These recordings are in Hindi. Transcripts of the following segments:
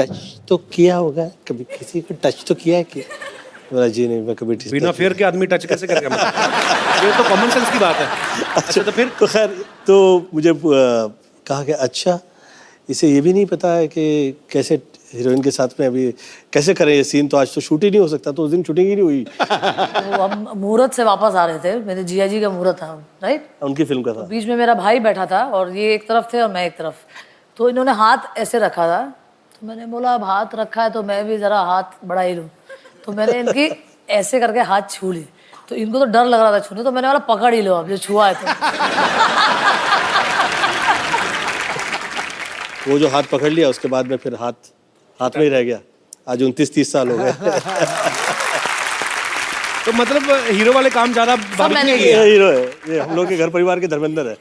टच तो किया होगा, कभी किसी को टच तो किया है कि? बोला जी नहीं, मैं कभी बिना फेयर के आदमी टच कैसे करेगा मतलब? ये तो कॉमन सेंस की बात है। अच्छा तो फिर तो खैर तो मुझे कहा कि अच्छा, इसे ये भी नहीं पता है कि कैसे हीरोइन के साथ में अभी कैसे करें ये सीन, तो आज तो शूट ही नहीं हो सकता, तो उस दिन शूटिंग ही नहीं हुई। तो हम मुहूर्त से वापस आ रहे थे, मेरे जिया जी का मुहूर्त था, राइट? उनकी फिल्म का था। बीच में मेरा भाई बैठा था और ये एक तरफ थे और मैं एक तरफ। तो इन्होंने हाथ ऐसे रखा था, तो मैंने बोला अब हाथ रखा है तो मैं भी जरा हाथ बढ़ा ही लूँ। तो मैंने इनकी ऐसे करके हाथ छू ली, तो इनको तो डर लग रहा था छूने, तो मैंने बोला पकड़ ही लो अब जो छुआ है तो। वो जो हाथ पकड़ लिया उसके बाद में फिर हाथ में ही रह गया। आज 29-30 साल हो गए। तो मतलब हीरो वाले काम ज्यादा बारीकी मैंने नहीं ये है। हीरो है, ये हम लोग के घर परिवार के धर्मेंद्र है।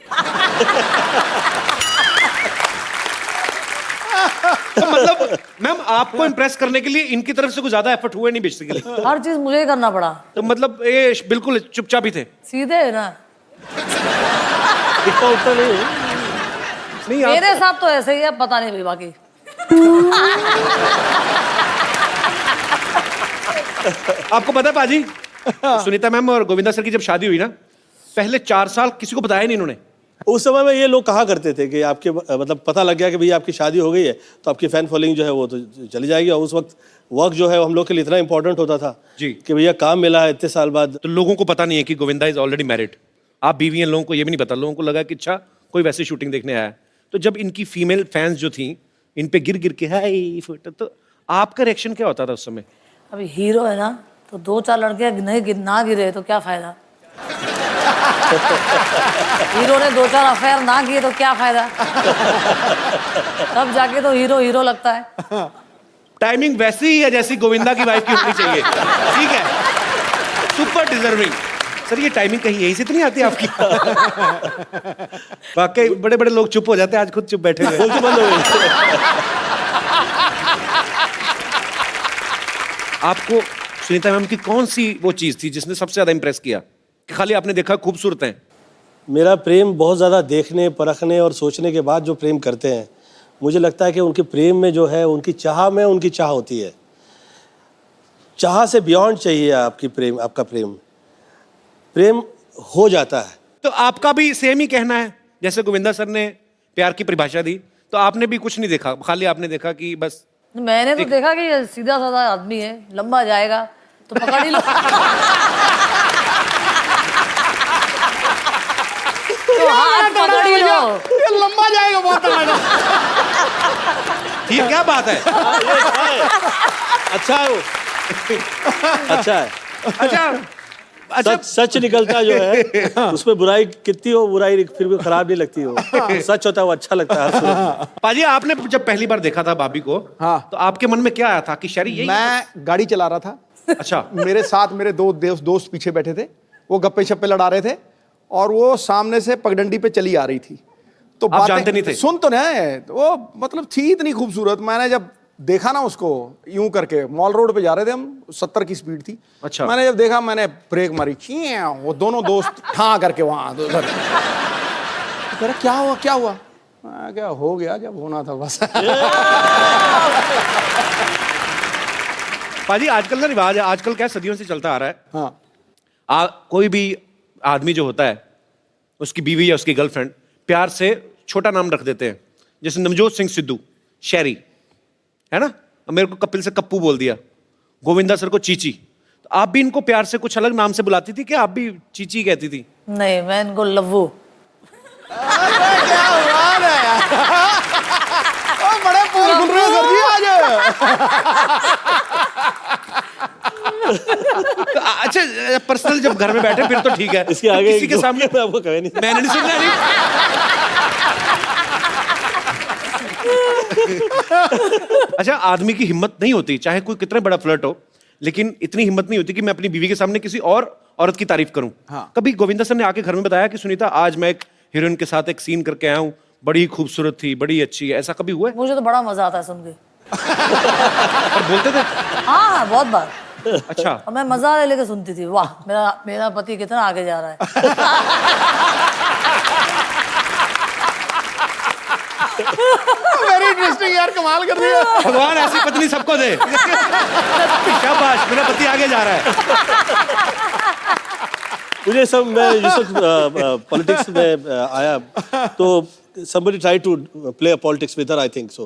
तो मतलब मैम आपको इम्प्रेस करने के लिए इनकी तरफ से कुछ ज्यादा एफर्ट हुए नहीं बेसिकली? हर चीज मुझे ही करना पड़ा। तो मतलब ये बिल्कुल चुपचाप ही थे? सीधे है ना, इतना उतना नहीं है। नहीं आप मेरे साथ तो ऐसे ही है, पता नहीं भाई बाकी। आपको पता है पाजी, सुनीता मैम और गोविंदा सर की जब शादी हुई ना, पहले 4 साल किसी को बताया नहीं इन्होंने। उस समय में ये लोग कहा करते थे कि आपके मतलब पता लग गया कि भैया आपकी शादी हो गई है तो आपकी फैन फॉलोइंग जो है वो तो चली जाएगी। और उस वक्त वर्क जो है हम लोग के लिए इतना इंपॉर्टेंट होता था जी कि भैया काम मिला है इतने साल बाद। तो लोगों को पता नहीं है कि गोविंदा इज ऑलरेडी मैरिड, आप बीवी हैं। लोगों को ये भी नहीं पता, लोगों को लगा कि अच्छा कोई वैसी शूटिंग देखने आया है। तो जब इनकी फीमेल फैंस जो थी इन पे गिर गिर के हाय फोटो, तो आपका रिएक्शन क्या होता था उस समय? अभी हीरो है ना, तो 2-4 लड़के नहीं ना गिरे तो क्या फायदा। हीरो ने 2-4 अफेयर ना किए तो क्या फायदा। तब जाके तो हीरो हीरो लगता है। टाइमिंग वैसी ही है जैसी गोविंदा की वाइफ की होनी चाहिए। ठीक है, सुपर डिजर्विंग। सर ये टाइमिंग कहीं यहीं से तो नहीं आती आपकी? वाकई बड़े बड़े लोग चुप हो जाते हैं, आज खुद चुप बैठे हुए। बंद हो गई। आपको सुनीता मैम की कौन सी वो चीज थी जिसने सबसे ज्यादा इंप्रेस किया कि खाली आपने देखा खूबसूरत हैं? मेरा प्रेम बहुत ज़्यादा देखने परखने और सोचने के बाद जो प्रेम करते हैं, मुझे लगता है कि उनके प्रेम में जो है उनकी चाह में उनकी चाह होती है। चाह से बियॉन्ड चाहिए आपकी प्रेम, आपका प्रेम हो जाता है। तो आपका भी सेम ही कहना है जैसे गोविंदा सर ने प्यार की परिभाषा दी, तो आपने भी कुछ नहीं देखा, खाली आपने देखा कि बस? मैंने तो देखा कि सीधा साधा आदमी है, लंबा जाएगा तो पकड़ ही लो। तो हाथ पकड़ ही लो। ये लंबा जाएगा बहुत तगड़ा। ये क्या बात है? अच्छा है वो। अच्छा है। अच्छा अच्छा सच निकलता जो है उसमें बुराई कितनी हो, बुराई फिर भी खराब नहीं लगती हो। सच होता है वो अच्छा लगता है हर सूरत में। पाजी, आपने जब पहली बार देखा था भाभी को, हाँ, तो आपके मन में क्या आया था कि शरी यही? मैं गाड़ी चला रहा था। अच्छा। मेरे साथ मेरे दो दोस्त पीछे बैठे थे, वो गप्पे शप्पे लड़ा रहे थे और वो सामने से पगडंडी पे चली आ रही थी। तो आप जानते नहीं थे? सुन तो नहीं, वो मतलब थी इतनी खूबसूरत। मैंने जब देखा ना उसको यूं करके, मॉल रोड पे जा रहे थे हम, 70 की स्पीड थी। अच्छा। मैंने जब देखा मैंने ब्रेक मारी, वो दोनों दोस्त हाँ करके वहां उधर। कह रहा क्या हुआ क्या हुआ? मैं क्या हो गया जब होना था बस। पाजी आजकल ना रिवाज है, आजकल क्या सदियों से चलता आ रहा है। हाँ, कोई भी आदमी जो होता है, उसकी बीवी या उसकी गर्लफ्रेंड प्यार से छोटा नाम रख देते हैं। जैसे नवजोत सिंह सिद्धू शैरी है ना, मेरे को कपिल से कप्पू बोल दिया, गोविंदा सर को चीची। तो आप भी इनको प्यार से कुछ अलग नाम से बुलाती थी क्या? आप भी चीची कहती थी? नहीं, मैं इनको लव्वू। क्या बात है यार। बड़े फूल खुल रहे हो जी आज। अच्छा पर्सनल जब घर में बैठे फिर तो ठीक है, इसके आगे किसी के सामने मैं आपको कहे नहीं। मैंने नहीं सुना नहीं। अच्छा, आदमी की हिम्मत नहीं होती, चाहे कोई कितना बड़ा फ्लर्ट हो, लेकिन इतनी हिम्मत नहीं होती कि मैं अपनी बीवी के सामने किसी और औरत की तारीफ करूं। हाँ। कभी गोविंदा सर ने आके घर में बताया कि सुनीता आज मैं एक हीरोइन के साथ एक सीन करके आया हूं, बड़ी खूबसूरत थी, बड़ी अच्छी है, ऐसा कभी हुआ है? मुझे तो बड़ा मजा आता है सुन के। और बोलते थे? हाँ, बहुत बार। अच्छा। और मैं मजा लेके सुनती थी, वाह मेरा पति कितना आगे जा रहा है। वेरी इंटरेस्टिंग यार, कमाल कर दिया। भगवान ऐसी पत्नी सबको दे। शाबाश, मेरा पति आगे जा रहा है। मुझे सब मैं पॉलिटिक्स में आया तो somebody tried to play a politics with her, I think so.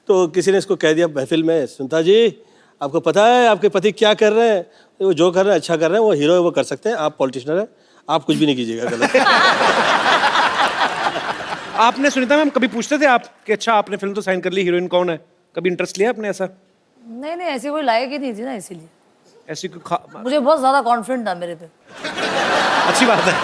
तो किसी ने इसको कह दिया महफिल में, सुनता जी आपको पता है आपके पति क्या कर रहे हैं? वो जो कर रहे हैं अच्छा कर रहे हैं, वो हीरो है वो कर सकते हैं, आप पॉलिटिशियन हैं, आप कुछ भी नहीं कीजिएगा गलत। आपने सुनीता मैम कभी पूछते थे आप कि अच्छा आपने फिल्म तो साइन कर ली, हीरोइन कौन है? कभी इंटरेस्ट लिया आपने ऐसा? नहीं नहीं, ऐसी कोई लायक ही नहीं थी ना, इसीलिए ऐसी मुझे बहुत ज्यादा कॉन्फिडेंट था मेरे पे। अच्छी बात है।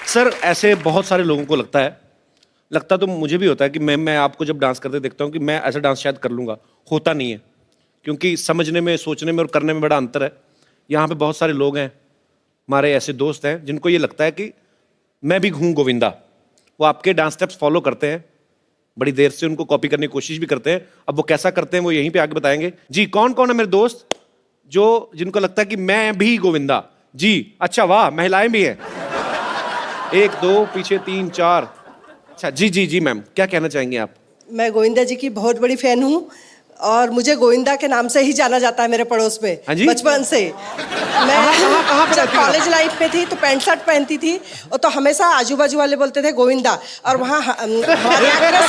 सर ऐसे बहुत सारे लोगों को लगता तो मुझे भी होता है कि मैं आपको जब डांस करते देखता हूँ कि मैं ऐसा डांस शायद कर लूँगा, होता नहीं है, क्योंकि समझने में, सोचने में और करने में बड़ा अंतर है। यहाँ पे बहुत सारे लोग हैं, हमारे ऐसे दोस्त हैं जिनको ये लगता है कि मैं भी हूँ गोविंदा। वो आपके डांस स्टेप्स फॉलो करते हैं, बड़ी देर से उनको कॉपी करने की कोशिश भी करते हैं। अब वो कैसा करते हैं वो यहीं पे आके बताएंगे। जी कौन कौन है मेरे दोस्त जो जिनको लगता है कि मैं भी गोविंदा? जी अच्छा, वाह, महिलाएं भी हैं। 1 2 पीछे 3 4। अच्छा जी मैम, क्या कहना चाहेंगे आप? मैं गोविंदा जी की बहुत बड़ी फैन हूँ और मुझे गोविंदा के नाम से ही जाना जाता है मेरे पड़ोस में। हाँ जी? बचपन से मैं जब कॉलेज लाइफ में थी तो पैंट शर्ट पहनती थी और तो हमेशा आजू बाजू वाले बोलते थे गोविंदा। और वहाँ हमारे यहाँ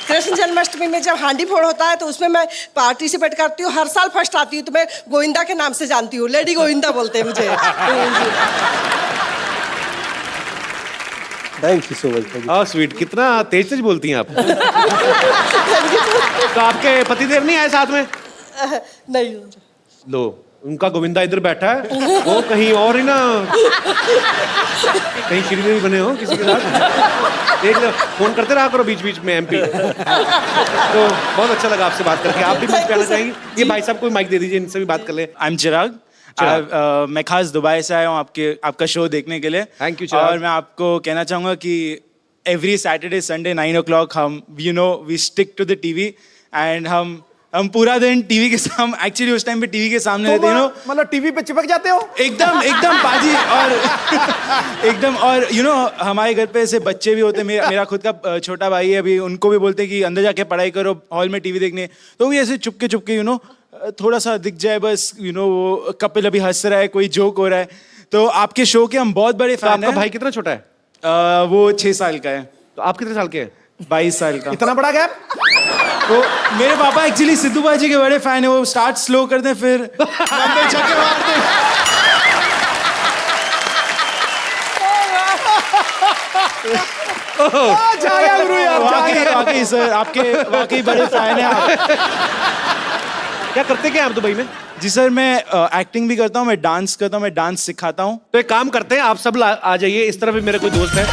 कृष्ण जन्माष्टमी में जब हांडी फोड़ होता है तो उसमें मैं पार्टिसिपेट करती हूँ, हर साल फर्स्ट आती हूँ। तो मैं गोविंदा के नाम से जानती हूँ, लेडी गोविंदा बोलते हैं मुझे। Thank you so much. हाँ स्वीट, कितना तेज बोलती हैं आप। तो आपके पतिदेव नहीं आए साथ में? नहीं, लो, उनका गोविंदा इधर बैठा है, वो कहीं और ही ना, कहीं श्रीदेवी बने हो किसी के साथ। देख लो, फोन करते रहा करो बीच बीच में MP। तो बहुत अच्छा लगा आपसे बात करके। आप भी कुछ कहना चाहेंगे? ये भाई साहब को माइक दे दीजिए, इनसे भी बात कर ले। आई एम चिराग। मैं खास दुबई से आया हूँ आपका शो देखने के लिए। थैंक यू चिराग। और मैं आपको कहना चाहूँगा कि एवरी सैटरडे संडे 9 o'clock हम we stick to the TV and हम पूरा दिन टीवी के सामने, एक्चुअली उस टाइम पे टीवी के सामने रहते हैं। मतलब टीवी पे चिपक जाते हो? एकदम बाजी। और एकदम, और हमारे घर पे ऐसे बच्चे भी होते हैं। मेरा खुद का छोटा भाई है, अभी उनको भी बोलते हैं कि अंदर जाके पढ़ाई करो, हॉल में टीवी देखने। तो भी ऐसे चुपके थोड़ा सा दिख जाए बस, वो कपिल अभी हंस रहा है, कोई जोक हो रहा है। तो आपके शो के हम बहुत बड़े फैन हैं। आपका भाई कितना छोटा है? वो 6 साल का है। तो आप कितने साल के हैं? 22 साल का। इतना बड़ा गैप? तो मेरे पापा एक्चुअली सिद्धू बाजी के बड़े फैन है। वो स्टार्ट स्लो करते हैं, फिर लंबे छक्के मारते हैं। जाया गुरु यार, वाकई सर, आपके वाकई बड़े फैन हैं आप। क्या करते क्या आप दुबई में? जी सर, मैं एक्टिंग भी करता हूँ, मैं डांस करता हूँ, मैं डांस सिखाता हूँ। तो एक काम करते हैं, आप सब आ जाइए, इस तरफ भी मेरे कोई दोस्त है।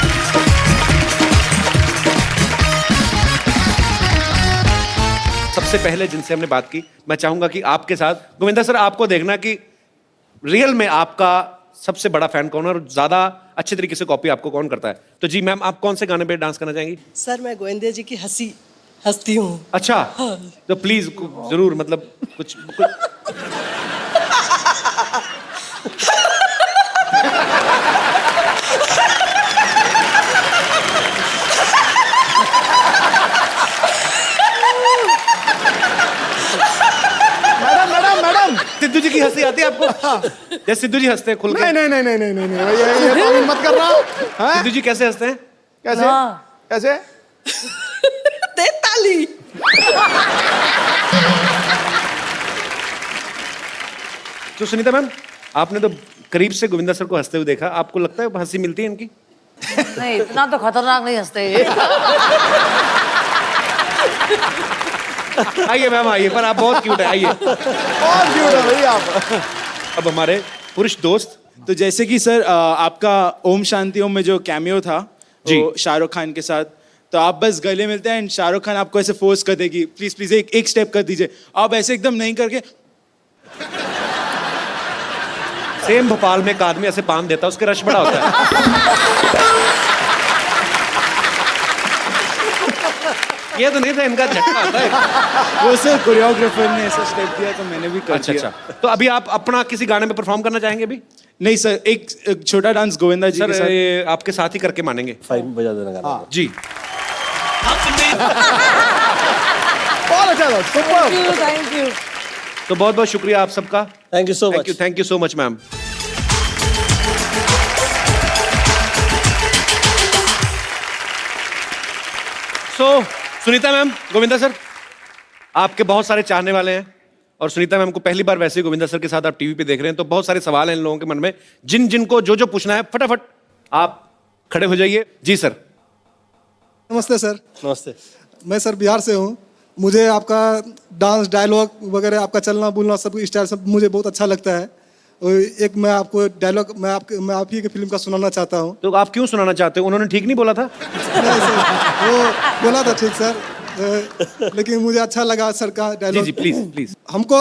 सबसे पहले जिनसे हमने बात की, मैं चाहूंगा कि आपके साथ गोविंदा सर, आपको देखना कि रियल में आपका सबसे बड़ा फैन कौन है और ज्यादा अच्छे तरीके से कॉपी आपको कौन करता है। तो जी मैम, आप कौन से गाने पे डांस करना चाहेंगी? सर मैं गोविंदा जी की हंसती हूँ। अच्छा, तो प्लीज जरूर, मतलब कुछ मैडम सिद्धू जी की हंसी आती है आपको? जैसे सिद्धू जी हंसते हैं खुल के। नहीं ये तामील मत करना। हाँ? सिद्धू जी कैसे हंसते हैं? कैसे? कैसे? दे ताली। तो सुनीता मैम, आपने तो करीब से गोविंदा सर को हंसते हुए देखा, आपको लगता है हंसी मिलती है इनकी? नहीं, इतना तो खतरनाक नहीं हंसते ये। आइए मैम आइए, पर आप बहुत क्यूट है, आइए। बहुत क्यूट है भाई आप। अब हमारे पुरुष दोस्त। तो जैसे कि सर आपका ओम शांति ओम में जो कैमियो था जी, शाहरुख खान के साथ, तो आप बस गले मिलते हैं एंड शाहरुख खान आपको ऐसे फोर्स कर देगी, प्लीज एक स्टेप कर दीजिए। आप ऐसे एकदम नहीं करके, सेम भोपाल में एक आदमी ऐसे पान देता है, उसके रश बड़ा होता है। ये तो नहीं था, इनका झटका आता है। वो सर कोरियोग्राफर ने ऐसा स्टेप दिया तो मैंने भी कर दिया। अच्छा, तो अभी आप अपना किसी गाने में परफॉर्म करना चाहेंगे? अभी नहीं सर, एक छोटा डांस गोविंदा जी के सर साथ। ये आपके साथ ही करके मानेंगे। फाइन बजा देना गाना। जी बहुत अच्छा था, सुपर। Thank you. तो बहुत बहुत शुक्रिया आप सबका। Thank you so much. Thank you so much ma'am. So Sunita ma'am, Govinda sir, आपके बहुत सारे चाहने वाले हैं और सुनीता मैम को पहली बार वैसे ही गोविंदा सर के साथ आप टीवी पे देख रहे हैं, तो बहुत सारे सवाल हैं इन लोगों के मन में, जिन जिनको जो जो पूछना है फटाफट आप खड़े हो जाइए। जी सर। नमस्ते सर, नमस्ते। मैं सर बिहार से हूँ। मुझे आपका डांस डायलॉग वगैरह, आपका चलना बोलना सब स्टाइल सब मुझे बहुत अच्छा लगता है। और एक मैं आपको डायलॉग मैं आप ही की फिल्म का सुनाना चाहता हूँ। तो आप क्यों सुनाना चाहते हो? उन्होंने ठीक नहीं बोला था? नहीं सर, वो बोला था ठीक सर, लेकिन मुझे अच्छा लगा सर का जी डायलॉग। जी प्लीज प्लीज। हमको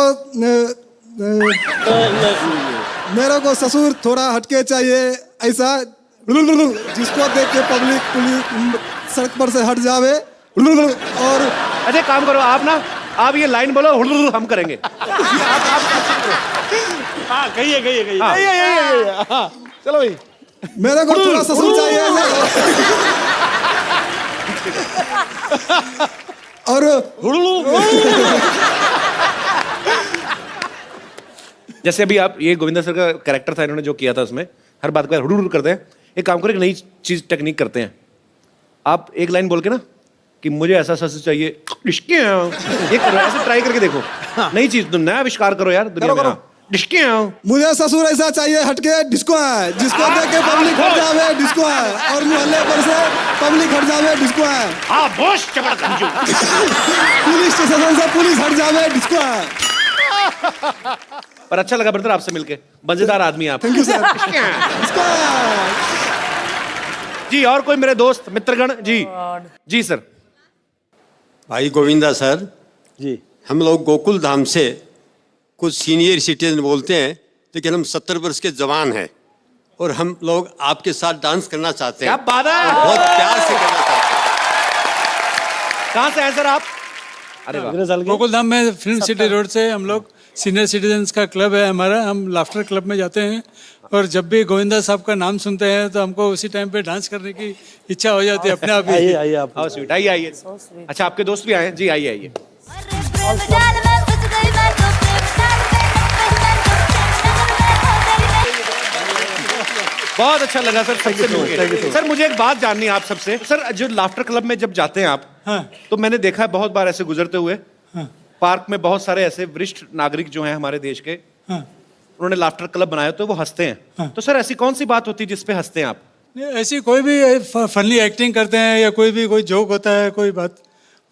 मेरे को ससुर थोड़ा हटके चाहिए, ऐसा जिसको देख के पब्लिक पुलिस सड़क पर से हट जावे। और अच्छा काम करो आप ये लाइन बोलो, हम करेंगे। हाँ कहिए कहिए कहिए। हाँ। चलो भाई, मेरे को थोड़ा ससुर चाहिए और जैसे अभी आप ये गोविंदा सर का कैरेक्टर था, इन्होंने जो किया था उसमें हर बात को हुड़ करते हैं। एक काम करो, एक नई चीज टेक्निक करते हैं। आप एक लाइन बोल के ना कि मुझे ऐसा सस चाहिए, ये करो, ऐसे ट्राई करके देखो। नई चीज, नया आविष्कार करो यार दुनिया में। मुझे ससुर ऐसा चाहिए हटके डिस्को है, जिसको देख के पब्लिक हट जावे डिस्को है, और मोहल्ले पर से पब्लिक हट जावे डिस्को है, पुलिस स्टेशन से पुलिस हट जावे डिस्को है। पर अच्छा लगा ब्रदर आपसे मिलके, मजेदार आदमी आप। Thank you sir. डिस्को है। जी और कोई मेरे दोस्त मित्रगण? जी जी सर। भाई गोविंदा सर, जी हम लोग गोकुल धाम से कुछ सीनियर सिटीजन बोलते हैं, लेकिन हम 70 वर्ष के जवान हैं और हम लोग आपके साथ डांस करना चाहते हैं। क्या बात है! बहुत प्यार से करना चाहते हैं। कहाँ से हैं सर आप? अरे वाह। कितने साल के? गोकुल धाम में फिल्म सिटी रोड से हम लोग, सीनियर सिटीजन्स का क्लब है हमारा, हम लाफ्टर क्लब में जाते हैं और जब भी गोविंदा साहब का नाम सुनते हैं तो हमको उसी टाइम पे डांस करने की इच्छा हो जाती है अपने आप आइए ही। आइए आप। हाउ स्वीट, आइए आइए। अच्छा आपके दोस्त भी आए हैं? जी आइए आइए। बहुत अच्छा लगा सर सबसे मिलके। सर मुझे एक बात जाननी है आप सबसे। सर जो लाफ्टर क्लब में जब जाते हैं आप, हाँ। तो मैंने देखा है बहुत बार ऐसे गुजरते हुए, पार्क में बहुत सारे ऐसे वरिष्ठ नागरिक जो हैं हमारे देश के, हाँ। उन्होंने लाफ्टर क्लब बनाया तो वो हंसते हैं। तो सर ऐसी कौन सी बात होती है जिसपे हंसते हैं आप? नहीं, ऐसी कोई भी फनी एक्टिंग करते हैं या कोई जोक होता है, कोई बात,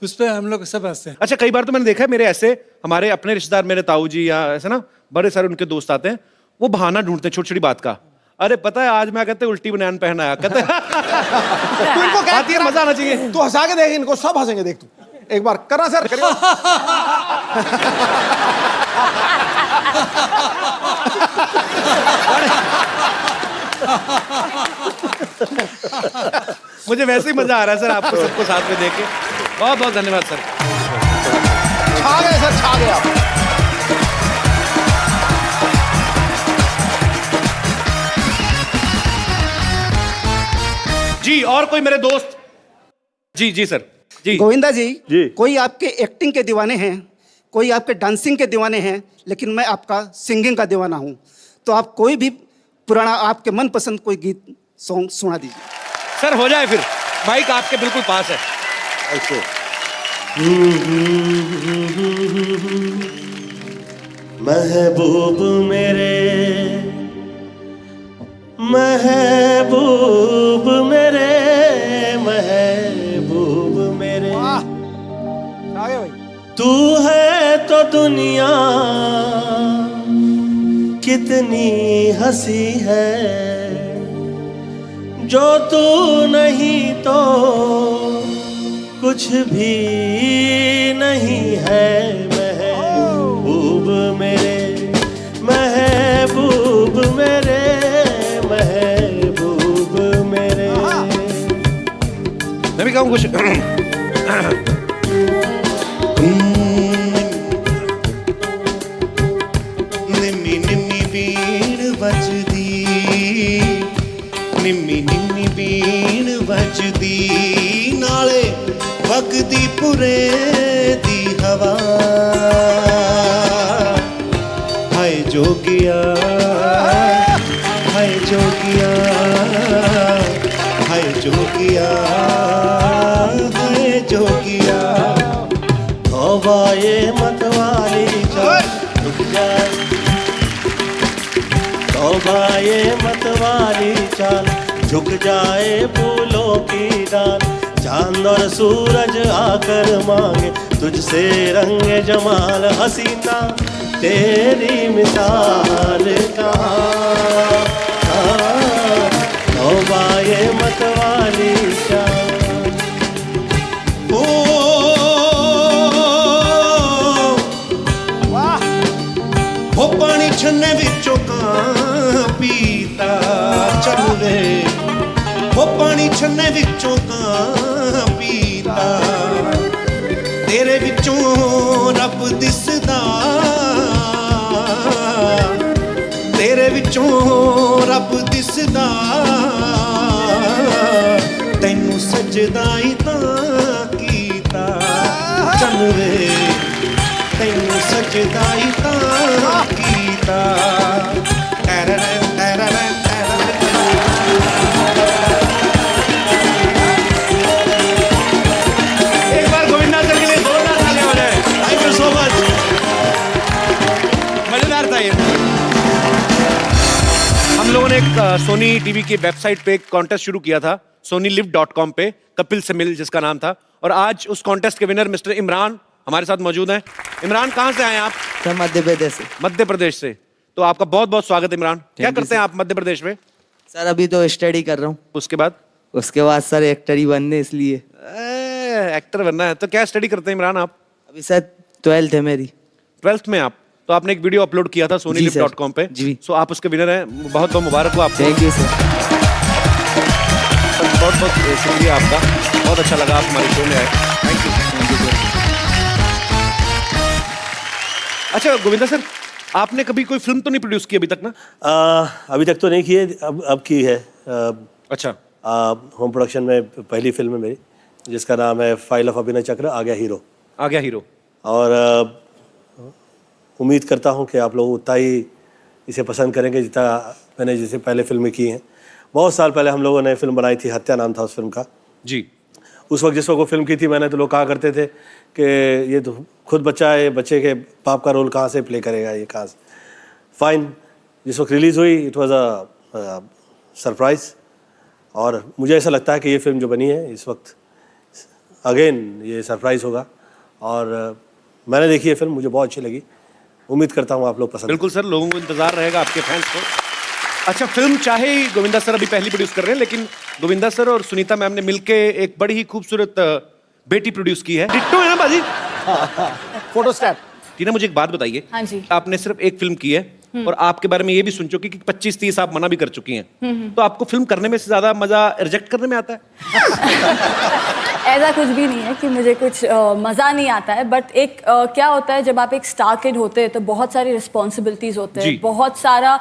उस पर हम लोग सब हंसते हैं। अच्छा कई बार तो मैंने देखा है, मेरे ऐसे हमारे अपने रिश्तेदार, मेरे ताऊ जी या ऐसे ना बड़े सारे उनके दोस्त आते हैं, वो बहाना ढूंढते हैं छोटी छोटी बात का। अरे पता है आज मैं कहते उल्टी बनियान पहना आया, कहते तू इनको क्या आती है, मजा आना चाहिए। तू हंसा के देख, इनको सब हंसेंगे, देख तू एक बार करा सर, करियो। मुझे वैसे ही मजा आ रहा है सर आपको सबको साथ में देख के। बहुत बहुत धन्यवाद सर। छा गए सर, छा गए आप। जी और कोई मेरे दोस्त? जी जी सर। जी गोविंदा जी, जी। कोई आपके एक्टिंग के दीवाने हैं, कोई आपके डांसिंग के दीवाने हैं, लेकिन मैं आपका सिंगिंग का दीवाना हूं। तो आप कोई भी पुराना आपके मनपसंद कोई गीत सॉन्ग सुना दीजिए। सर हो जाए फिर, माइक आपके बिल्कुल पास है। ऐसे महबूब मेरे, महबूब मेरे, महबूब मेरे, आ गए भाई। तू है तो दुनिया कितनी हंसी है, जो तू नहीं तो कुछ भी नहीं है। महबूब मेरे, महबूब मेरे, महबूब मेरे। मैं भी कहूँ कुछ। निम्मी निम्मी पीड़ बजदी ਵਗਦੀ ਪੁਰੇ ਦੀ ਹਵਾ ਹਾਏ ਜੋਗੀਆ ਹਾਏ ਜੋਗੀਆ ਹਾਏ ਜੋਗੀਆ ਹਾਏ ਜੋਗੀਆ तौबाए मतवाली चाल रुक जाए तौबाए मतवाली चाल झुक जाए फूलों की डाल चांद और सूरज आकर मांगे तुझसे रंग जमाल हसीना तेरी मिसाल कहाँ तौबाए मतवाली चाल हो पानी छन्ने विचों कां पीता चल वे हो पानी छन्ने विचों कां पीता तेरे विचों रब दिसदा तेरे विचों रब दिसदा तैनू सजदा ही तां कीता चल वे तैनू सजदा ही तां कीता एक बार गोविंदा सर के लिए जोरदार तालियां हो जाए। Thank you so much. मजेदार था ये। हम लोगों ने एक सोनी टीवी की वेबसाइट पे एक कॉन्टेस्ट शुरू किया था, sonilive.com पे, कपिल से मिल जिसका नाम था, और आज उस कॉन्टेस्ट के विनर मिस्टर इमरान हमारे साथ मौजूद हैं। इमरान कहाँ से आए हैं आप? सर मध्य प्रदेश से। मध्य प्रदेश से। तो आपका बहुत बहुत स्वागत है इमरान। क्या करते हैं आप मध्य प्रदेश में? सर अभी तो स्टडी कर रहा हूँ। उसके बाद सर एक्टर ही बनने इसलिए। एक्टर बनना है। तो क्या स्टडी करते हैं इमरान आप? अभी सर 12th है मेरी। 12th में आप? तो आपने एक वीडियो अपलोड किया था sonilive.com पे। जी। सो आप उसके विनर हैं। बहुत बहुत मुबारक हो आपको। Thank you sir. बहुत बहुत शुक्रिया आपका। बहुत अच्छा लगा आप हमारे शो में आए। Thank you. अच्छा गोविंदा सर, आपने कभी कोई फिल्म तो नहीं प्रोड्यूस की अभी तक ना? अभी तक तो नहीं की है, अब की है। अच्छा। होम प्रोडक्शन में पहली फिल्म है मेरी, जिसका नाम है फाइल ऑफ अभिनय चक्र, आ गया हीरो। आ गया हीरो। और उम्मीद करता हूँ कि आप लोग उतना ही इसे पसंद करेंगे जितना मैंने जैसे पहले फिल्में की हैं। बहुत साल पहले हम लोगों ने फिल्म बनाई थी, हत्या नाम था उस फिल्म का। जी। उस वक्त जिस वक्त वो फिल्म की थी, मैंने तो लोग कहा करते थे कि ये तो खुद बच्चा है, बच्चे के बाप का रोल कहाँ से प्ले करेगा, ये कहाँ से। फाइन, जिस वक्त रिलीज़ हुई इट वाज अ सरप्राइज़, और मुझे ऐसा लगता है कि ये फिल्म जो बनी है इस वक्त अगेन ये सरप्राइज़ होगा। और मैंने देखी है फिल्म, मुझे बहुत अच्छी लगी। उम्मीद करता हूँ आप लोग पसंद। बिल्कुल सर, लोगों को इंतजार रहेगा आपके फैंस को। अच्छा, फिल्म चाहे ही गोविंदा सर अभी पहली प्रोड्यूस कर रहे हैं, लेकिन गोविंदा सर और सुनीता मैम ने मिलके एक बड़ी ही खूबसूरत बेटी प्रोड्यूस की है। डिट्टो है ना बाजी? फोटोस्टैट। टीना मुझे एक बात बताइए। हाँ जी। आपने सिर्फ एक फिल्म की है और आपके बारे में ये भी सुन चुकी कि 25-30 आप मना भी कर चुकी हैं, तो आपको फिल्म करने में से ज्यादा मजा रिजेक्ट करने में आता है? ऐसा कुछ भी नहीं है कि मुझे कुछ मज़ा नहीं आता है, बट एक क्या होता है जब आप एक स्टार किड होते हैं तो बहुत सारी रिस्पॉन्सिबिलिटीज होते हैं, बहुत सारा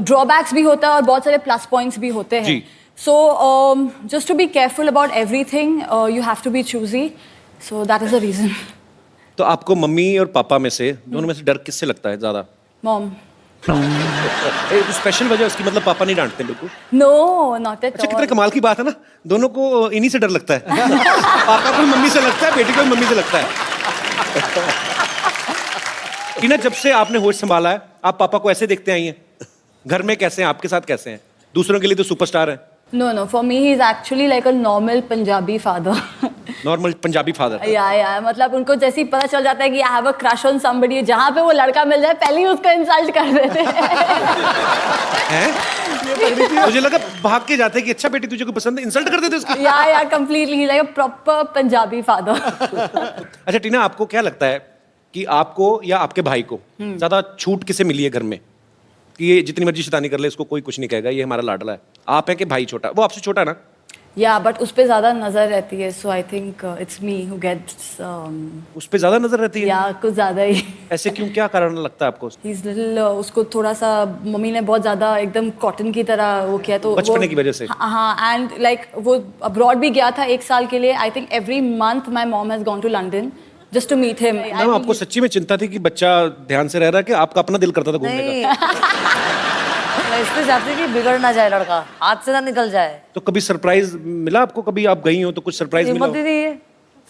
ड्रॉबैक्स भी होता है और बहुत सारे प्लस पॉइंट्स भी होते हैं। So just to be careful about everything, you have to be choosy, so that is the reason. तो आपको मम्मी और पापा में से, दोनों में से डर किससे लगता है ज्यादा? मॉम। स्पेशल वजह उसकी, मतलब पापा नहीं डांटते बिल्कुल? No, not at all. अच्छा, कितने कमाल की बात है ना, दोनों को इन्हीं से डर लगता है। पापा को मम्मी से लगता है, बेटी को मम्मी से लगता है। टीना, जब से आपने होश संभाला है, आप पापा को ऐसे देखते आई हैं? घर में कैसे हैं, आपके साथ कैसे हैं? दूसरों के लिए तो सुपरस्टार है। No, for me he is actually like a normal Punjabi father. Normal Punjabi father. या मतलब उनको जैसे ही पता चल जाता है कि I have a crush on somebody, जहाँ पे वो लड़का मिल जाए पहले ही उसको इंसल्ट कर देते हैं। मुझे लगा भाग के जाते कि अच्छा बेटी तुझे को पसंद है, इंसल्ट कर देते उसको। या completely like a proper Punjabi father. अच्छा टीना, आपको क्या लगता है कि आपको या आपके भाई को ज्यादा छूट किसे मिली है घर में, कि ये जितनी मर्जी शैतानी कर ले इसको कोई कुछ नहीं कहेगा, ये हमारा लाडला है? आप है कि भाई छोटा? वो आपसे छोटा है ना? या बट उस पे ज़्यादा नज़र रहती है, so I think it's me who gets उस पे ज्यादा नजर रहती है? या कुछ ज़्यादा ही। ऐसे क्यों, क्या कारण लगता है आपको? He's little, उसको थोड़ा सा मम्मी ने बहुत ज़्यादा एकदम कॉटन की तरह वो किया, तो बचपने की वजह से? हाँ, एंड लाइक वो अब्रॉड भी गया था 1 साल के लिए। I think every month my mom has gone to London just to meet him. Ma'am आपको सच्ची में चिंता थी कि बच्चा ध्यान से रह रहा है कि आपका अपना दिल करता था घूमने का? मैं इसलिए चाहती कि बिगड़ ना जाए लड़का, हाथ से ना निकल जाए। तो कभी सरप्राइज मिला आपको? कभी आप गई हो तो कुछ सरप्राइज मिला हिम्मत ही हो? नहीं है।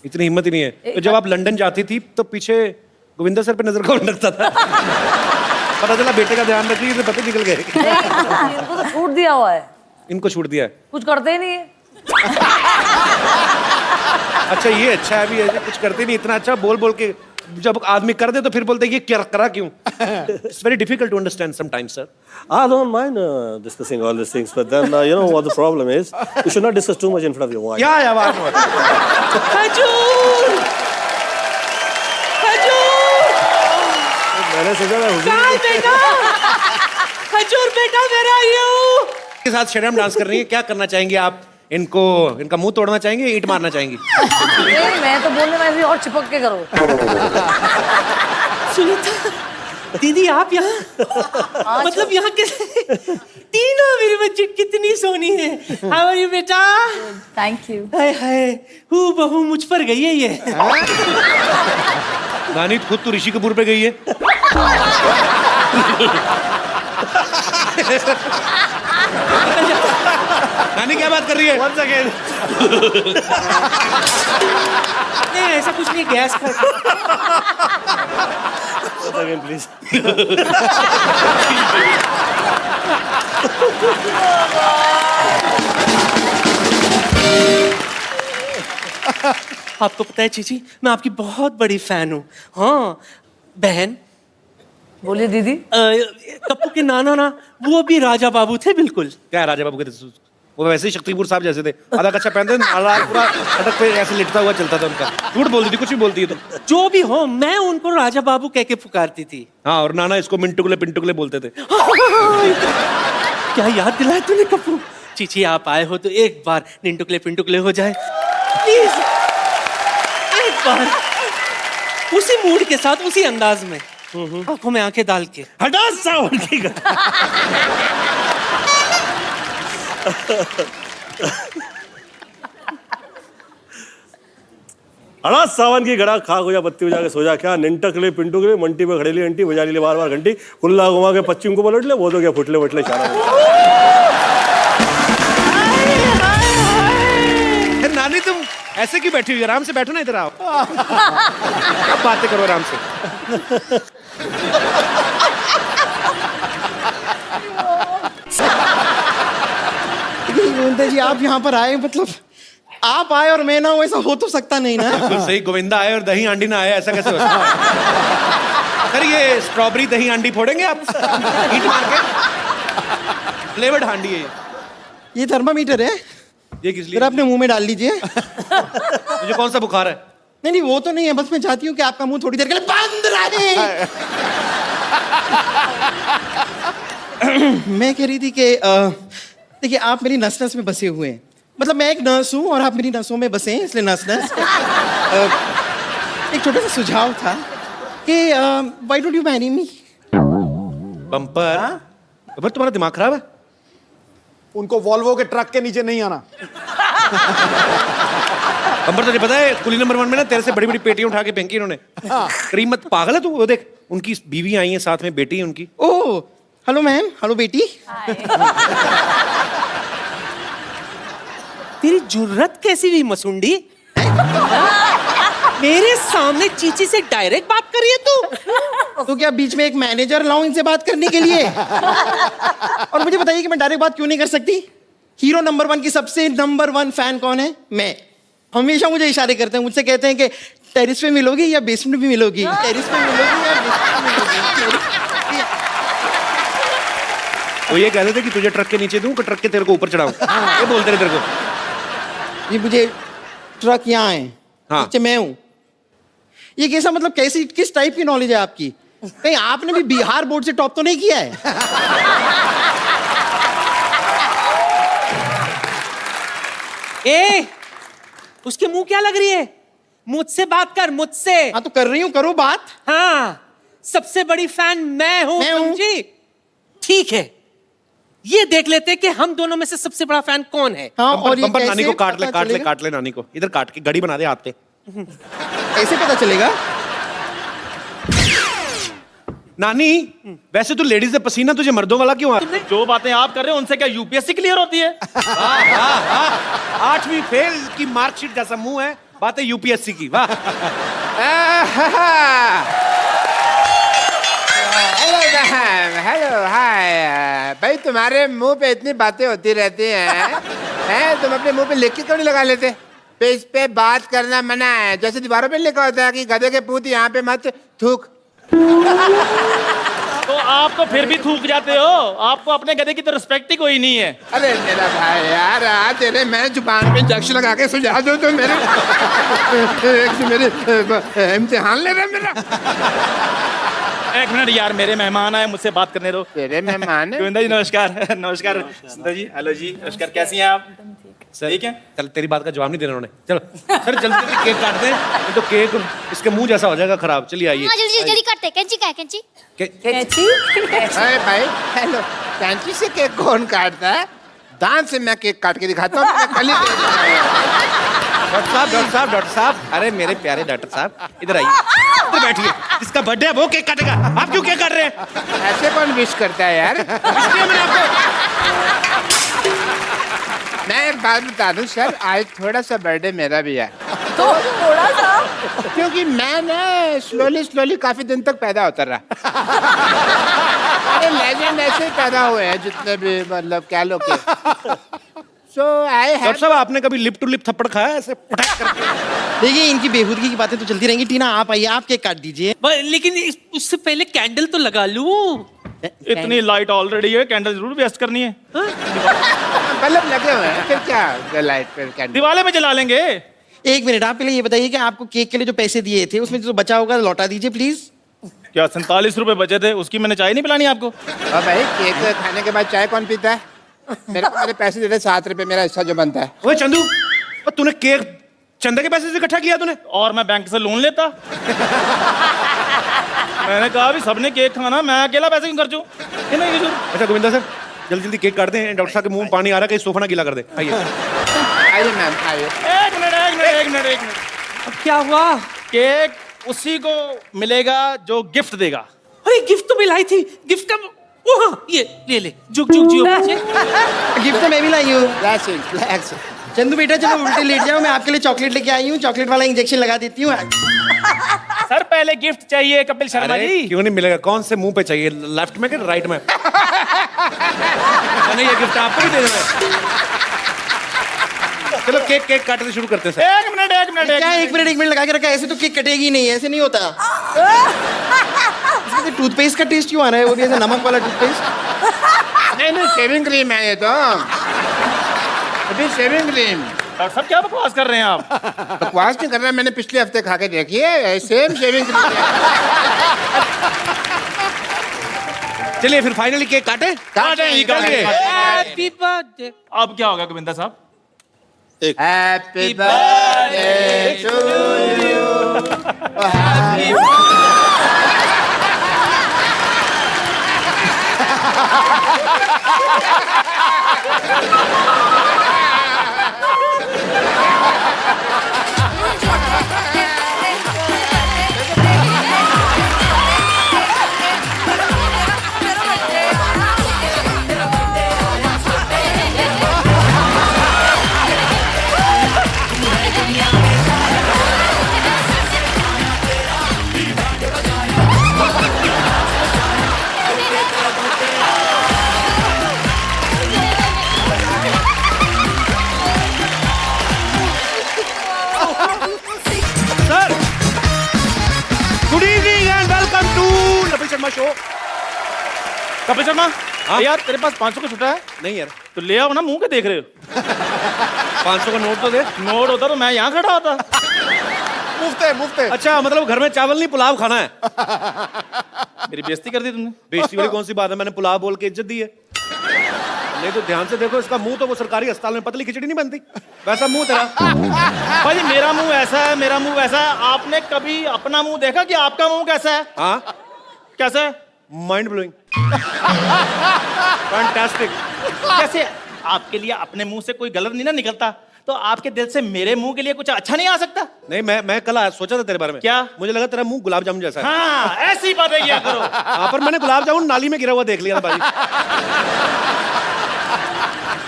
इतनी हिम्मत ही नहीं है। तो जब आप लंदन जाती थी तो पीछे गोविंदा सर पे नजर कौन रखता था? पता चला बेटे का ध्यान रखी तो पता निकल गए। इनको तो छूट दिया हुआ है, इनको छूट दिया है? कुछ करते ही नहीं है। अच्छा ये अच्छा है, अभी ऐसे कुछ करते नहीं, इतना अच्छा बोल बोल के जब आदमी कर दे तो फिर बोलते ये क्या करा क्यों? It's very difficult to understand sometimes, sir. I don't mind discussing all these things, but then you know what the problem is. You should not discuss too much in front of your wife. या बात मत। खजूर, खजूर, मैंने सोचा मैं हुजूर बेटा, खजूर बेटा मेरा यू के साथ शर्म डांस कर रही है, क्या करना चाहेंगे आप? इनको, इनका मुंह तोड़ना चाहेंगे, ईंट मारना चाहेंगी? नहीं, मैं तो बोलने में भी और चिपक के करो। सुनीता दीदी आप यहाँ, मतलब यहाँ के तीनों मेरी बच्ची कितनी सोनी है। हाउ आर यू बेटा? Thank you. हाय हाय, हूँ बहू मुझ पर गई है ये। नानी खुद तो ऋषि कपूर पे गई है। नानी क्या बात कर रही है? Once again. नहीं ऐसा कुछ नहीं, गैस का। Once again, please. आपको पता है चीची, मैं आपकी बहुत बड़ी फैन हूँ। हाँ बहन। बोलिए दीदी। कप्पू के नाना ना, वो भी राजा बाबू थे बिल्कुल। क्या राजा बाबू के थे? वो वैसे ही शक्तिपुर साहब जैसे थे, आधा कच्चा पहनते थे, पूरा अटक पे ऐसे लिटता हुआ चलता था उनका। झूठ बोलती थी, कुछ भी बोलती है तो। जो भी हो, मैं उनको राजा बाबू कह के पुकारती थी। हाँ, और नाना इसको मिंटुकले पिंटुकले बोलते थे। क्या याद दिलाया तूने कप्पू। चीची आप आए हो तो एक बार निंटुकले पिंटुकले हो जाए प्लीज, एक बार उसी मूड के साथ, उसी अंदाज में, आंखों में आंखें डाल के। हटा सावन की अड़ा सावन की गड़ा खा गुजा बत्ती बजा के सो जा, क्या निंटकले पिंटुकले मंटी पे खड़ेली अंटी बजा ली बार बार घंटी, कुल्ला घुमा के पश्चिम को पलट ले, वो तो क्या फुटले वटले चारा। नानी तुम ऐसे क्यों बैठी हुई? आराम से बैठो ना, इधर आओ। अब बातें करो आराम से। गोविंदा जी आप यहाँ पर आए, मतलब आप आए और मैं ना हूँ, ऐसा हो तो सकता नहीं ना। बिल्कुल सही, गोविंदा आए और दही हांडी ना आए, ऐसा कैसे हो सकता है? सर ये स्ट्रॉबेरी दही हांडी फोड़ेंगे आप? हीट मार के फ्लेवर्ड हांडी है ये थर्मामीटर है, ये किस लिए? जरा अपने मुंह में डाल लीजिए। मुझे कौन सा बुखार है? नहीं नहीं वो तो नहीं है, बस मैं चाहती हूँ कि आपका मुंह थोड़ी देर के लिए बंद रहे। मैं कह रही थी कि देखिए आप मेरी नस नस में बसे हुए हैं, मतलब मैं एक नर्स हूँ और आप मेरी नसों में बसे हैं, इसलिए नस नस। एक छोटा सा सुझाव था कि why don't you marry me? Bumper? Bumper तुम्हारा दिमाग खराब है? उनको वॉल्वो के ट्रक के नीचे नहीं आना। बम्पर तुझे पता है कुली नंबर 1 में ना तेरे से बड़ी बड़ी पेटियां उठा के फेंकी इन्होंने। करीमत पागल है तू? वो देख उनकी बीवी आई है साथ में, बेटी है उनकी। ओह हेलो मैम, हेलो बेटी। तेरी जुर्रत कैसी हुई मसुंडी? मेरे सामने चीची से डायरेक्ट बात कर रही है तू? तो क्या बीच में एक मैनेजर लाऊं इनसे बात करने के लिए? और मुझे बताइए कि मैं डायरेक्ट बात क्यों नहीं कर सकती? हीरो नंबर 1 की सबसे नंबर 1 फैन कौन है? मैं। हमेशा मुझे इशारे करते हैं, मुझसे कहते हैं कि टेरिस पे मिलोगी या बेसमेंट में मिलोगी, टेरिस पे मिलोगी या बेसमेंट में मिलोगी। वो ये कहते थे कि तुझे ट्रक के नीचे दूं कि ट्रक के तेरे को ऊपर चढ़ाऊं, ये बोलते रहे तेरे को। ये मुझे ट्रक यहाँ है, हाँ मैं हूँ। ये कैसा, मतलब कैसी, किस टाइप की नॉलेज है आपकी? कहीं आपने भी बिहार बोर्ड से टॉप तो नहीं किया है? ए, उसके मुंह क्या लग रही है? मुझसे बात कर, मुझसे। हाँ तो कर रही हूँ, करो बात। हाँ, सबसे बड़ी फैन मैं हूं, समझी? ठीक है, ये देख लेते कि हम दोनों में से सबसे बड़ा फैन कौन है। हाँ, और ये बम्पर नानी कैसे को काट ले, पता काट ले, चलेगा? काट ले नानी को, इधर काट के गड़ी बना दे हाथ पे। ऐसे पता चलेगा? नानी, वैसे तो लेडीज से पसीना तुझे मर्दों वाला क्यों आ? जो बातें आप कर रहे हो उनसे क्या यूपीएससी क्लियर होती है? 8वीं फेल की मार्कशीट जैसा मुंह है, बातें यूपीएससी की। वाह। हेलो हाय भाई, तुम्हारे मुंह पे इतनी बातें होती रहती हैं, तुम अपने मुंह पे लिख के क्यों नहीं लगा लेते? इस पे बात करना मना है, जैसे दीवारों पे लिखा होता है कि गधे के पूत यहाँ पे मत थूक। तो आप तो फिर भी थूक जाते हो, आपको अपने गधे की तो रिस्पेक्ट ही कोई नहीं है। अरे मेरा भाई यार, आज तेरे मैं जुबान पे इंजेक्शन लगा के सुझा दो तो मेरे इम्तिहान ले रहा मेरा। एक मिनट यार, मेरे मेहमान आए, मुझसे बात करने दो। तेरे मेहमान है? गोविंदा जी नमस्कार। नमस्कार सुंदर जी, हेलो जी, नमस्कार, कैसी हैं आप? सर ठीक है, चल तेरी बात का जवाब नहीं देना उन्होंने। चलो सर जल्दी जल्दी केक काट दे, नहीं तो केक इसके मुंह जैसा हो जाएगा खराब। चलिए आइए। जल्दी जल्दी काटते। कैंची का है? कैंची कैंची? अरे भाई हेलो, कैंची से केक कौन काटता है? दांत से मैं केक काट के दिखाता हूँ। डॉक्टर साहब, अरे मेरे प्यारे डॉक्टर साहब, इधर आइए, इधर बैठिए। जिसका बर्थडे है वो केक काटेगा, आप क्यों केक काट रहे हैं? ऐसे कौन विश करता है यार? मैं एक बात बता दूं सर, आज थोड़ा सा बर्थडे मेरा भी है। तो थोड़ा सा, क्योंकि मैं ना स्लोली काफी दिन तक पैदा होता रहा। अरे लेजेंड ऐसे ही पैदा हुए हैं जितने भी, मतलब क्या लोग के। So डॉक्टर साहब, आपने कभी लिप टू लिप थप्पड़ खाया ऐसे पटाख करके? देखिए, इनकी बेहूदगी की बातें तो चलती रहेंगी। टीना आप आइए, आप केक काट दीजिए। लेकिन उससे पहले कैंडल तो लगा लूं। इतनी लाइट ऑलरेडी है, कैंडल जरूर वेस्ट करनी है। बल्ब लगे हुए हैं, फिर क्या लाइट पे कैंडल दिवाले में जला लेंगे। एक मिनट, आप पहले ये बताइए कि आपको केक के लिए जो पैसे दिए थे उसमें जो बचा होगा लौटा दीजिए प्लीज। क्या 47 रुपए बचे थे? उसकी मैंने चाय नहीं पिलानी आपको? अब भाई केक खाने के बाद चाय कौन पीता है? मेरे को मेरे पैसे दे दे 7 रुपए, मेरा हिस्सा जो बनता है। ओए चंदू, तूने केक चंदा के पैसे से इकट्ठा किया तूने? और मैं बैंक से लोन लेता। मैंने कहा भी सबने केक खाना, मैं अकेला पैसे क्यों खर्चूं? अच्छा गोविंदा सर, जल्दी जल्दी केक काट दें। डॉक्टर साहब के मुंह में पानी आ रहा है, कहीं सोफा ना गीला कर दे। आइए आइए मैम, आइए। एक मिनट। अब क्या हुआ? केक उसी को मिलेगा जो गिफ्ट देगा। अरे गिफ्ट तो मिलाई थी, गिफ्ट का वो, हाँ ये ले ले, जुग जुग जियो बच्चे। गिफ्ट तो मैं भी लाई हूँ। चंदू बेटा चलो उल्टे लेट जाओ, मैं आपके लिए चॉकलेट लेके आई हूँ, चॉकलेट वाला इंजेक्शन लगा देती हूँ। सर पहले गिफ्ट चाहिए कपिल शर्मा जी। क्यों नहीं मिलेगा? कौन से मुंह पे चाहिए, लेफ्ट में कि राइट में? नहीं, ये गिफ्ट आपको भी दे देना है। चलो केक काटने शुरू करते हैं सर। एक मिनट क्या एक मिनट लगा के रखा है? ऐसे तो केक कटेगी नहीं, ऐसे नहीं होता। इसमें टूथपेस्ट का टेस्ट क्यों आ रहा है? वो भी ऐसे नमक वाला टूथपेस्ट। नहीं शेविंग क्रीम है ये तो, अभी शेविंग क्रीम। डॉक्टर साहब क्या बकवास कर रहे हैं आप? बकवास नहीं कर रहा, मैंने पिछले हफ्ते खा के देखी है, सेम शेविंग क्रीम। चलिए फिर फाइनली केक काटे। Happy birthday. अब क्या होगा गोविंदा साहब? Happy birthday to you, happy show. Kapil Sharma, यार तेरे पास 500 का छुट्टा है? नहीं यार। तो ले आओ ना, मुंह के देख रहे हो? 500 का नोट तो दे। नोट होता तो मैं यहाँ खड़ा होता। मुफ्त है। अच्छा मतलब घर में चावल नहीं पुलाव खाना है? मेरी बेइज्जती कर दी तुमने। बेइज्जती वाली कौन सी बात है? मैंने पुलाव बोल के इज्जत दी है। नहीं तो ध्यान से देखो, इसका मुंह तो वो सरकारी अस्पताल में पतली खिचड़ी नहीं बनती, वैसा मुंह तेरा। भाई मेरा मुंह ऐसा है, मेरा मुंह वैसा है। आपने कभी अपना मुंह देखा कि आपका मुंह कैसा है? हाँ, कैसा है? Mind blowing, fantastic. कैसे आपके लिए अपने मुंह से कोई गलत नहीं ना निकलता, तो आपके दिल से मेरे मुंह के लिए कुछ अच्छा नहीं आ सकता? नहीं, मैं कल सोचा था तेरे बारे में। क्या? मुझे लगा तेरा मुंह गुलाब जामुन जैसा है। हाँ, ऐसी बातें किया करो। हाँ, पर मैंने गुलाब जामुन नाली में गिरा हुआ देख लिया था भाई।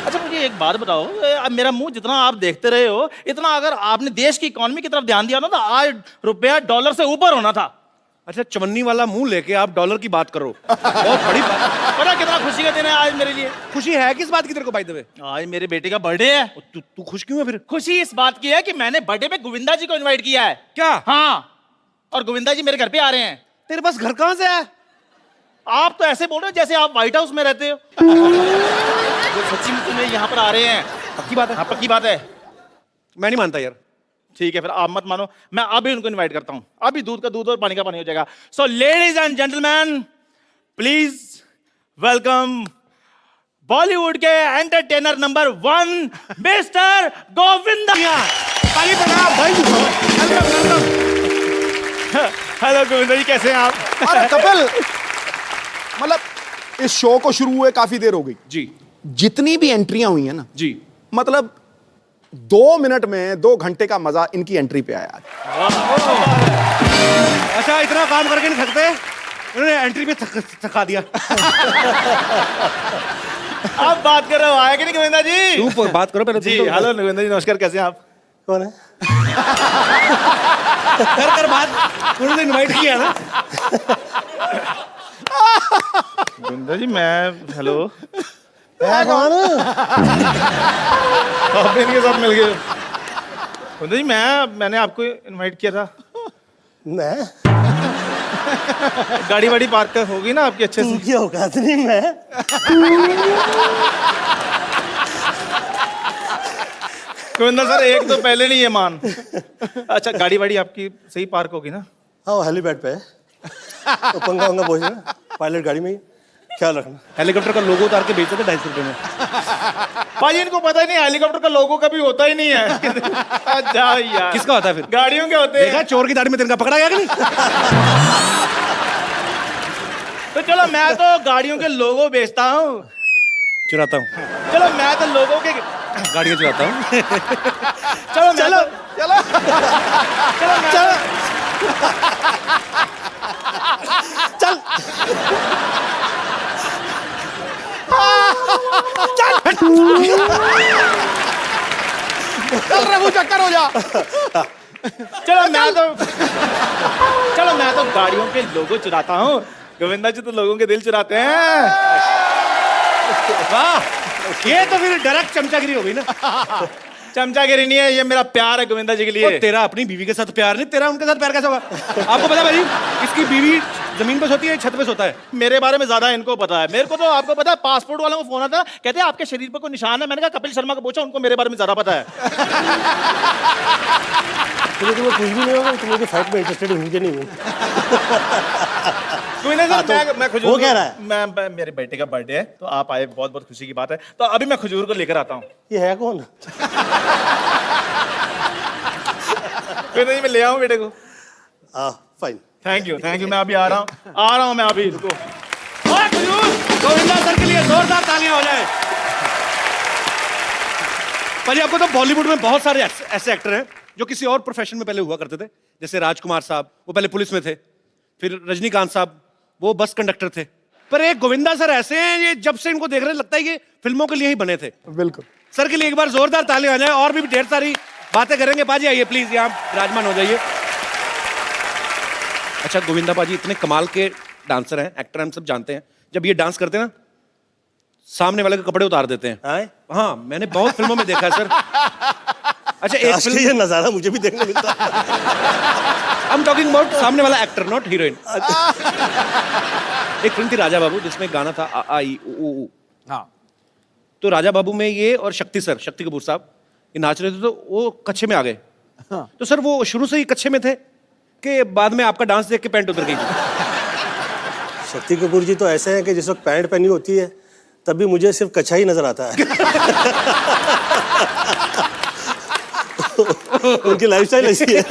अच्छा मुझे एक बात बताओ, अब मेरा मुंह जितना आप देखते रहे हो, इतना अगर आपने देश की इकोनॉमी की तरफ ध्यान दिया ना, तो आज रुपया डॉलर से ऊपर होना था। अच्छा, चवन्नी वाला मुंह लेके आप डॉलर की बात करो, बहुत बड़ी बात। पता कितना खुशी का दिन है आज मेरे लिए? खुशी है किस बात की तेरे को बाय द वे? आज मेरे बेटे का बर्थडे है। तू खुश क्यों है फिर? खुशी इस बात की है कि मैंने बर्थडे पे गोविंदा जी को इनवाइट किया है। क्या? हाँ, और गोविंदा जी मेरे घर पे आ रहे हैं। तेरे पास घर कहाँ से है? आप तो ऐसे बोल रहे हो जैसे आप व्हाइट हाउस में रहते हो। वो सच्ची में तुम्हें यहाँ पर आ रहे हैं? पक्की बात है? हाँ, पक्की बात है। मैं नहीं मानता यार। ठीक है, फिर आप मत मानो, मैं अभी उनको इनवाइट करता हूँ। अभी दूध का दूध और पानी का पानी हो जाएगा। So ladies and gentleman, please welcome Bollywood के entertainer number 1 mister Govinda. Hello Govinda ji, कैसे हैं आप? अरे कपिल, मतलब इस शो को शुरू हुए काफी देर हो गई जी। जितनी भी एंट्रियां हुई है ना जी, मतलब 2 मिनट में 2 घंटे का मजा इनकी एंट्री पे आया। अच्छा, इतना काम करके नहीं थकते? इन्होंने एंट्री पे थका दिया। आप बात कर रहे हो, आया कि नहीं गोविंदा जी? तू बात करो पहले। जी, हेलो गोविंदा जी, नमस्कार, कैसे हैं आप? कौन है? कर बात, उन्होंने इनवाइट किया ना। गोविंदा जी मैं, हेलो, कौन? आप इनके साथ मिल गए? गोविंदा जी मैंने आपको इनवाइट किया था। मैं? गाड़ी वाड़ी पार्क होगी ना आपकी अच्छे से? उनकी औकात नहीं मैं। गोविंदा सर, एक तो पहले नहीं है मान। अच्छा, गाड़ी वाड़ी आपकी सही पार्क होगी ना? हाँ, हेलीपैड पे है। तो पंगा वंगा पहुंचना, पायलट गाड़ी में ही, ख्याल रखना। हेलीकॉप्टर का लोगो उतार के बेचते थे 250 रुपए में। भाई इनको पता ही नहीं, हेलीकॉप्टर का लोगो कभी होता ही नहीं है। जाओ यार। किसका होता है फिर? गाड़ियों के होते हैं। देखा चोर की दाढ़ी में तिनका पकड़ा गया कि नहीं? तो चलो, मैं तो गाड़ियों के लोगो बेचता हूँ, चुराता हूँ। चलो मैं तो लोगों के गाड़ियाँ चुराता हूँ। चलो चलो चलो चलो चल चल रघु, चक्कर हो जा। चलो मैं तो गाड़ियों के लोगो चुराता हूँ। गोविंदा जी तो लोगों के दिल चुराते हैं। वाह, ये तो फिर डायरेक्ट चमचागिरी हो गई ना। चमचागिरी नहीं है, ये मेरा प्यार है गोविंदा जी के लिए। तेरा अपनी बीवी के साथ प्यार नहीं, तेरा उनके साथ प्यार कैसा होगा? आपको पता है भाई, इसकी बीवी जमीन पे सोती है, छत पे सोता है। मेरे बारे में ज्यादा इनको पता है। मेरे को तो, आपको पता है, पासपोर्ट वालों को फोन आता, कहते हैं आपके शरीर पर कोई निशान है। मैंने कहा कपिल शर्मा को पूछो, उनको मेरे बारे में ज्यादा पता है। तुम्हें कुछ भी नहीं होगा, तुम लोग फाइट में इंटरेस्टेड मुझे नहीं हूँ। मैं खजूर, वो कह रहा है। मैं मेरे बेटे का बर्थडे है, तो आप आए, बहुत बहुत खुशी की बात है। तो अभी मैं खजूर को लेकर आता हूँ। ये है कौन? नहीं, मैं ले आऊँ बेटे को। फाइन, थैंक यू मैं अभी आ रहा हूँ मैं अभी। रुको, गोविंदा सर के लिए जोरदार तालियां हो जाए। भाई आपको तो बॉलीवुड में बहुत सारे ऐसे एक्टर हैं जो किसी और प्रोफेशन में पहले हुआ करते थे। जैसे राजकुमार साहब, वो पहले पुलिस में थे। फिर रजनीकांत साहब, वो बस कंडक्टर थे। पर एक गोविंदा सर ऐसे हैं, ये जब से इनको देख रहे लगता है कि फिल्मों के लिए ही बने थे। बिल्कुल। सर के लिए एक बार जोरदार तालियां हो जाए। और भी ढेर सारी बातें करेंगे। बाजी आइए प्लीज, यहाँ विराजमान हो जाइए। अच्छा गोविंदा बाजी इतने कमाल के डांसर हैं, एक्टर, हम सब जानते हैं। जब ये डांस करते हैं ना, सामने वाले के कपड़े उतार देते हैं। हाँ, मैंने बहुत फिल्मों में देखा है सर। अच्छा, एक फिल्म, ये नजारा मुझे भी देखने मिलता है। I'm talking about सामने वाला एक्टर, नॉट हीरोइन। एक फिल्म थी राजा बाबू, जिसमें गाना था आ आ ई उ ऊ। हाँ, तो राजा बाबू में ये और शक्ति सर, शक्ति कपूर साहब, ये नाच रहे थे, तो वो कच्छे में आ गए। तो सर वो शुरू से ही कच्छे में थे कि बाद में आपका डांस देख के पैंट उतर गई? शक्ति कपूर जी तो ऐसे हैं कि जिस वक्त पैंट पहनी होती है तब भी मुझे सिर्फ कच्छा ही नजर आता है। उनकी लाइफस्टाइल ऐसी है।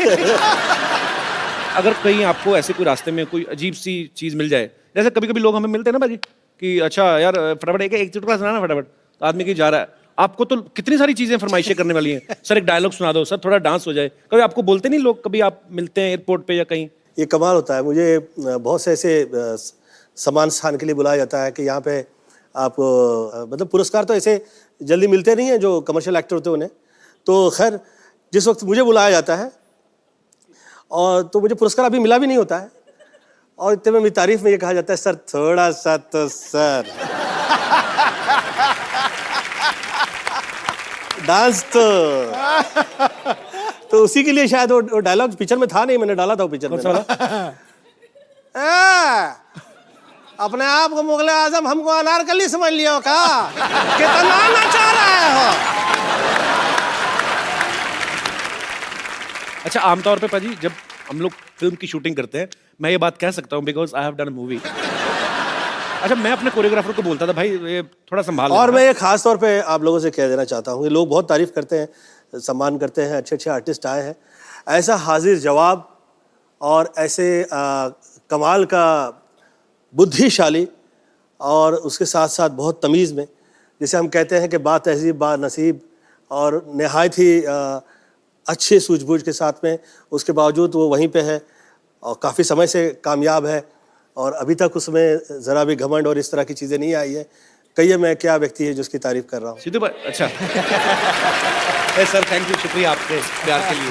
अगर कहीं आपको ऐसे कोई रास्ते में कोई अजीब सी चीज मिल जाए, जैसे कभी कभी लोग हमें मिलते हैं ना भाजी कि अच्छा यार फटाफट एक चुटकुला सुनाना फटाफट, तो आदमी की जा रहा है, आपको तो कितनी सारी चीजें फरमाइशें करने वाली हैं, सर एक डायलॉग सुना दो, सर थोड़ा डांस हो जाए, कभी आपको बोलते नहीं लोग, कभी आप मिलते हैं एयरपोर्ट पे या कहीं? ये कमाल होता है। मुझे बहुत से ऐसे सम्मान स्थान के लिए बुलाया जाता है कि यहाँ पे आप मतलब पुरस्कार तो ऐसे जल्दी मिलते नहीं हैं जो कमर्शियल एक्टर होते हैं उन्हें। तो खैर जिस वक्त मुझे बुलाया जाता है और तो मुझे पुरस्कार अभी मिला भी नहीं होता है, और इतने में मेरी तारीफ में ये कहा जाता है सर थोड़ा सा तो सर डांस तो उसी के लिए शायद वो डायलॉग पिक्चर में था नहीं, मैंने डाला था वो पिक्चर में। अपने आप को मुगल आजम हमको अनारकली समझ लियो का, कितना नचा रहे हो। अच्छा आमतौर पे पाजी जब हम लोग फिल्म की शूटिंग करते हैं, मैं ये बात कह सकता हूँ because I have done a movie. अच्छा मैं अपने कोरियोग्राफर को बोलता था भाई ये थोड़ा संभाल और मैं ये खास तौर पे आप लोगों से कह देना चाहता हूँ कि लोग बहुत तारीफ करते हैं, सम्मान करते हैं, अच्छे अच्छे आर्टिस्ट आए हैं, ऐसा हाजिर जवाब और ऐसे कमाल का बुद्धिशाली और उसके साथ साथ बहुत तमीज़ में, जिसे हम कहते हैं कि बा तहजीब बा नसीब और नहायत ही अच्छे सूझबूझ के साथ में, उसके बावजूद वो वहीं पे है और काफ़ी समय से कामयाब है और अभी तक उसमें ज़रा भी घमंड और इस तरह की चीज़ें नहीं आई है। कहिए मैं क्या व्यक्ति है जिसकी तारीफ कर रहा हूँ। सिद्धू भाई अच्छा सर थैंक यू, शुक्रिया आपके प्यार के लिए।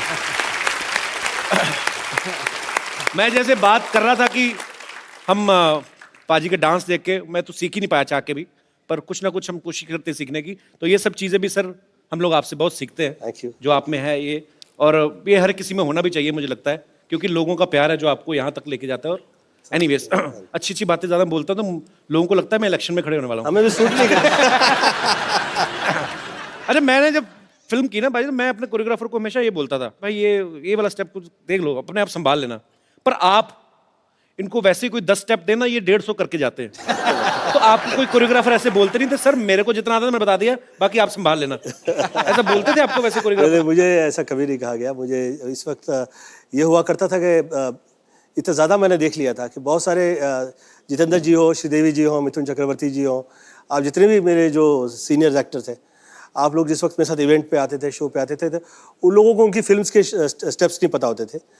मैं जैसे बात कर रहा था कि हम पाजी के डांस देख के मैं तो सीख ही नहीं पाया चाह के भी, पर कुछ ना कुछ हम कोशिश करते हैं सीखने की, तो ये सब चीज़ें भी सर हम लोग आपसे बहुत सीखते हैं। Thank you. जो आप में है ये, और ये हर किसी में होना भी चाहिए मुझे लगता है, क्योंकि लोगों का प्यार है जो आपको यहाँ तक लेके जाता है। और एनीवेज अच्छी अच्छी बातें ज़्यादा बोलता हूँ तो लोगों को लगता है मैं इलेक्शन में खड़े होने वाला हूँ। हमें भी सूट नहीं करता। अच्छा मैंने जब फिल्म की ना भाई, तो मैं अपने कोरियोग्राफर को हमेशा ये बोलता था भाई ये वाला स्टेप कुछ देख लो, अपने आप संभाल लेना, पर आप इनको वैसे ही कोई 10 स्टेप देना, ये 150 करके जाते हैं। तो आप कोई कोरियोग्राफर ऐसे बोलते नहीं थे सर मेरे को जितना आता था मैं बता दिया, बाकी आप संभाल लेना, ऐसा बोलते थे आपको वैसे कोरियोग्राफर? मुझे ऐसा कभी नहीं कहा गया। मुझे इस वक्त ये हुआ करता था कि इतना ज़्यादा मैंने देख लिया था कि बहुत सारे जितेंद्र जी हो, श्रीदेवी जी हो, मिथुन चक्रवर्ती जी हो, आप जितने भी मेरे जो सीनियर एक्टर थे, आप लोग जिस वक्त मेरे साथ इवेंट पे आते थे, शो पे आते थे, उन लोगों को उनकी फिल्म्स के स्टेप्स नहीं पता होते थे।